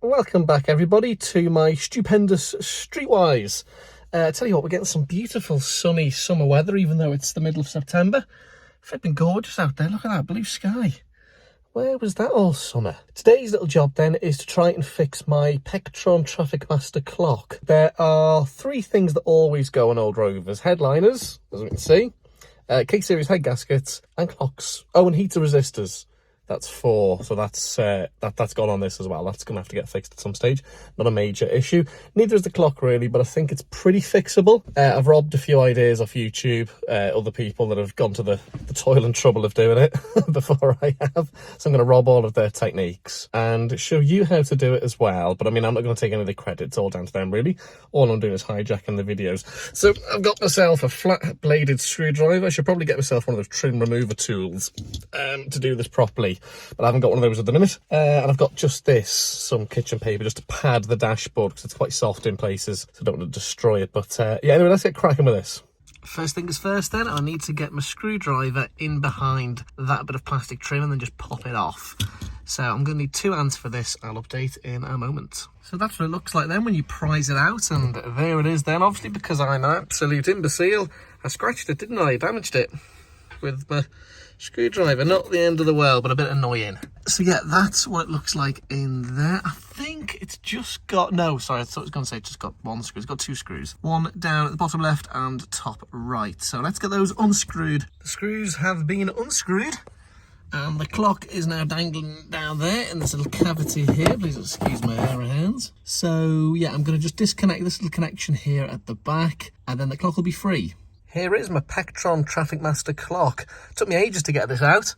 Welcome back everybody to my stupendous Streetwise. Tell you what, we're getting some beautiful sunny summer weather even though it's the middle of September. Flipping gorgeous out there, look at that blue sky. Where was that all summer? Today's little job then is to try and fix my Pektron Trafficmaster clock. There are three things that always go on old Rovers: headliners, as we can see, K-series head gaskets and clocks. Oh, and heater resistors. That's four, so that's gone on this as well. That's going to have to get fixed at some stage. Not a major issue. Neither is the clock really, but I think it's pretty fixable. I've robbed a few ideas off YouTube, other people that have gone to the toil and trouble of doing it before I have. So I'm going to rob all of their techniques and show you how to do it as well. But I mean, I'm not going to take any of the credit. It's all down to them really. All I'm doing is hijacking the videos. So I've got myself a flat bladed screwdriver. I should probably get myself one of those trim remover tools to do this properly. But I haven't got one of those at the minute. And I've got just this, some kitchen paper, just to pad the dashboard because it's quite soft in places, so I don't want to destroy it. But yeah, anyway, let's get cracking with this. First things first then, I need to get my screwdriver in behind that bit of plastic trim and then just pop it off. So I'm going to need 2 hands for this. I'll update in a moment. So that's what it looks like then when you prise it out, and there it is then. Obviously, because I'm an absolute imbecile, I scratched it, didn't I? Damaged it with my screwdriver. Not the end of the world, but a bit annoying. So yeah, that's what it looks like in there. I think it's just got, no, sorry, I thought it was going to say it's just got 1 screw. It's got 2 screws. One down at the bottom left and top right. So let's get those unscrewed. The screws have been unscrewed. And the clock is now dangling down there in this little cavity here. Please excuse my error hands. So yeah, I'm going to just disconnect this little connection here at the back, and then the clock will be free. Here is my Pektron Trafficmaster clock. Took me ages to get this out.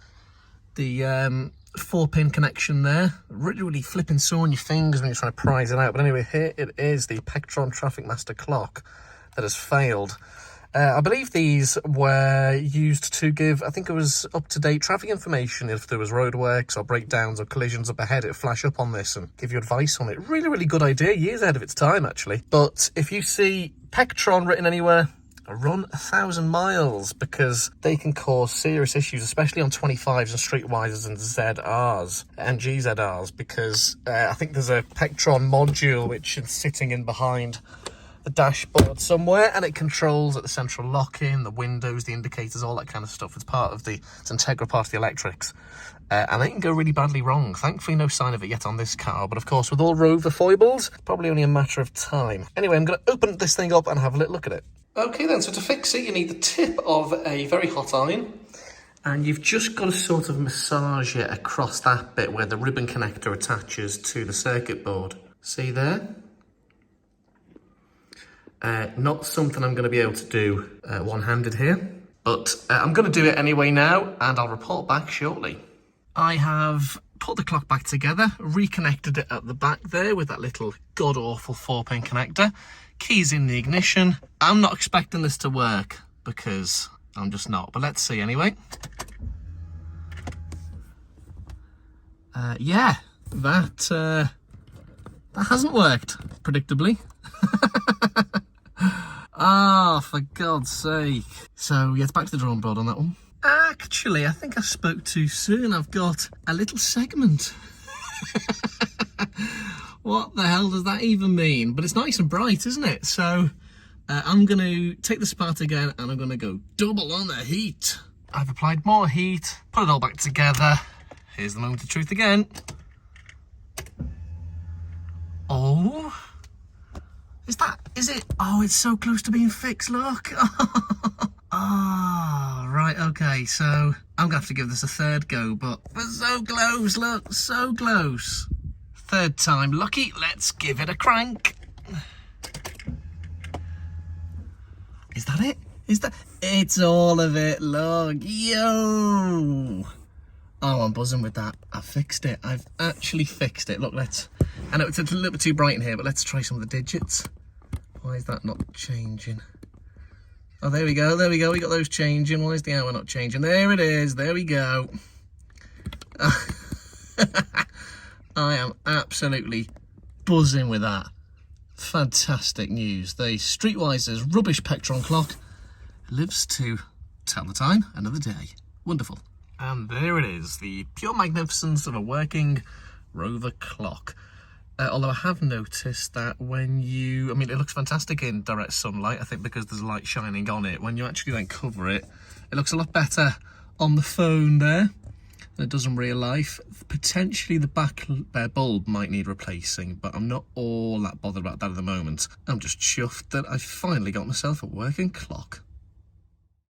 The 4-pin connection there. Really flipping sore on your fingers when you're trying to prise it out. But anyway, here it is, the Pektron Trafficmaster clock that has failed. I believe these were used to give, I think it was up-to-date traffic information. If there was roadworks or breakdowns or collisions up ahead, it'd flash up on this and give you advice on it. Really good idea, years ahead of its time actually. But if you see Pektron written anywhere, run 1,000 miles, because they can cause serious issues, especially on 25s and Streetwises and ZRs and GZRs, because I think there's a Pektron module which is sitting in behind the dashboard somewhere, and it controls at the central lock-in, the windows, the indicators, all that kind of stuff. It's an integral part of the electrics. And they can go really badly wrong. Thankfully, no sign of it yet on this car. But of course, with all Rover foibles, probably only a matter of time. Anyway, I'm going to open this thing up and have a little look at it. Okay then, so to fix it, you need the tip of a very hot iron. And you've just got to sort of massage it across that bit where the ribbon connector attaches to the circuit board. See there? Not something I'm going to be able to do one-handed here. But I'm going to do it anyway now, and I'll report back shortly. I have put the clock back together, reconnected it at the back there with that little god-awful 4-pin connector. Keys in the ignition. I'm not expecting this to work because I'm just not, but let's see anyway. Yeah, that hasn't worked, predictably. Ah, for God's sake. So yeah, it's back to the drawing board on that one. Actually, I think I spoke too soon. I've got a little segment. What the hell does that even mean? But it's nice and bright, isn't it? So I'm going to take this apart again, and I'm going to go double on the heat. I've applied more heat, put it all back together. Here's the moment of truth again. Oh, is it? Oh, it's so close to being fixed, look. Ah, right, okay, so I'm going to have to give this a third go, but we're so close, look, so close. Third time lucky, let's give it a crank. Is that it? It's all of it, look, yo. Oh, I'm buzzing with that. I've fixed it. I've actually fixed it. Look, I know it's a little bit too bright in here, but let's try some of the digits. Why is that not changing? Oh, there we go, we got those changing. Why is the hour not changing? There it is, there we go. I am absolutely buzzing with that. Fantastic news. The Streetwise's rubbish Pektron clock lives to tell the time another day. Wonderful. And there it is, the pure magnificence of a working Rover clock. Although I have noticed that when you, I mean, it looks fantastic in direct sunlight, I think because there's light shining on it. When you actually then cover it, it looks a lot better on the phone there than it does in real life. Potentially the back bulb might need replacing, but I'm not all that bothered about that at the moment. I'm just chuffed that I finally got myself a working clock.